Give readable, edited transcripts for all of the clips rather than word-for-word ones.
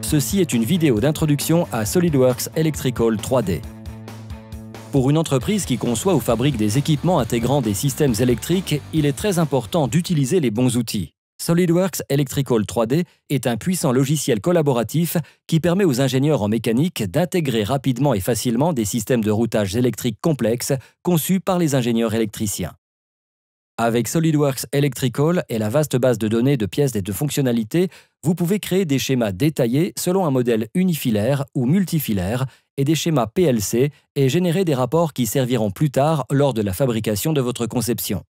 Ceci est une vidéo d'introduction à SolidWorks Electrical 3D. Pour une entreprise qui conçoit ou fabrique des équipements intégrant des systèmes électriques, il est très important d'utiliser les bons outils. SolidWorks Electrical 3D est un puissant logiciel collaboratif qui permet aux ingénieurs en mécanique d'intégrer rapidement et facilement des systèmes de routage électrique complexes conçus par les ingénieurs électriciens. Avec SolidWorks Electrical et la vaste base de données de pièces et de fonctionnalités, vous pouvez créer des schémas détaillés selon un modèle unifilaire ou multifilaire et des schémas PLC et générer des rapports qui serviront plus tard lors de la fabrication de votre conception.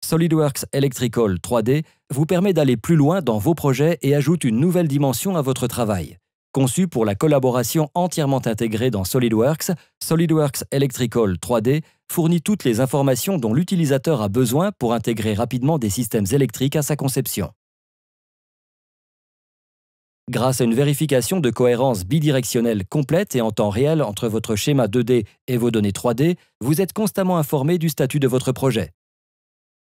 SolidWorks Electrical 3D vous permet d'aller plus loin dans vos projets et ajoute une nouvelle dimension à votre travail. Conçu pour la collaboration entièrement intégrée dans SolidWorks, SolidWorks Electrical 3D fournit toutes les informations dont l'utilisateur a besoin pour intégrer rapidement des systèmes électriques à sa conception. Grâce à une vérification de cohérence bidirectionnelle complète et en temps réel entre votre schéma 2D et vos données 3D, vous êtes constamment informé du statut de votre projet.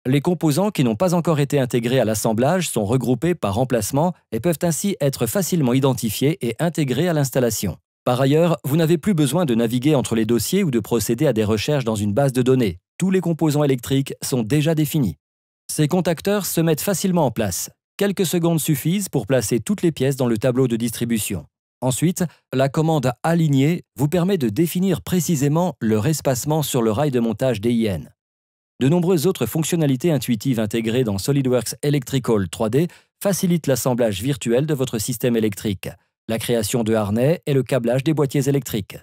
Les composants qui n'ont pas encore été intégrés à l'assemblage sont regroupés par emplacement et peuvent ainsi être facilement identifiés et intégrés à l'installation. Par ailleurs, vous n'avez plus besoin de naviguer entre les dossiers ou de procéder à des recherches dans une base de données. Tous les composants électriques sont déjà définis. Ces contacteurs se mettent facilement en place. Quelques secondes suffisent pour placer toutes les pièces dans le tableau de distribution. Ensuite, la commande « Aligner » vous permet de définir précisément leur espacement sur le rail de montage DIN. De nombreuses autres fonctionnalités intuitives intégrées dans SolidWorks Electrical 3D facilitent l'assemblage virtuel de votre système électrique, la création de harnais et le câblage des boîtiers électriques.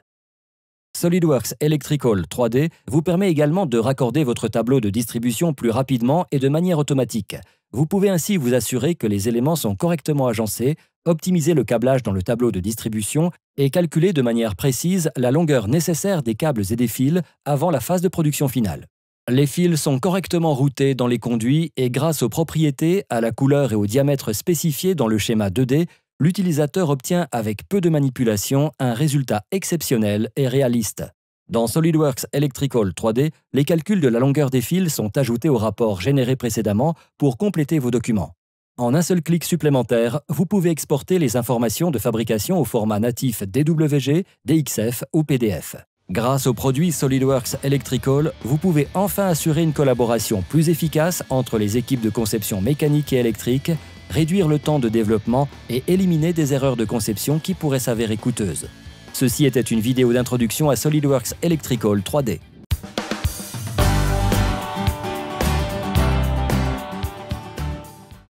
SolidWorks Electrical 3D vous permet également de raccorder votre tableau de distribution plus rapidement et de manière automatique. Vous pouvez ainsi vous assurer que les éléments sont correctement agencés, optimiser le câblage dans le tableau de distribution et calculer de manière précise la longueur nécessaire des câbles et des fils avant la phase de production finale. Les fils sont correctement routés dans les conduits et grâce aux propriétés, à la couleur et au diamètre spécifiés dans le schéma 2D, l'utilisateur obtient avec peu de manipulation un résultat exceptionnel et réaliste. Dans SolidWorks Electrical 3D, les calculs de la longueur des fils sont ajoutés au rapport généré précédemment pour compléter vos documents. En un seul clic supplémentaire, vous pouvez exporter les informations de fabrication au format natif DWG, DXF ou PDF. Grâce au produit SolidWorks Electrical, vous pouvez enfin assurer une collaboration plus efficace entre les équipes de conception mécanique et électrique, réduire le temps de développement et éliminer des erreurs de conception qui pourraient s'avérer coûteuses. Ceci était une vidéo d'introduction à SolidWorks Electrical 3D.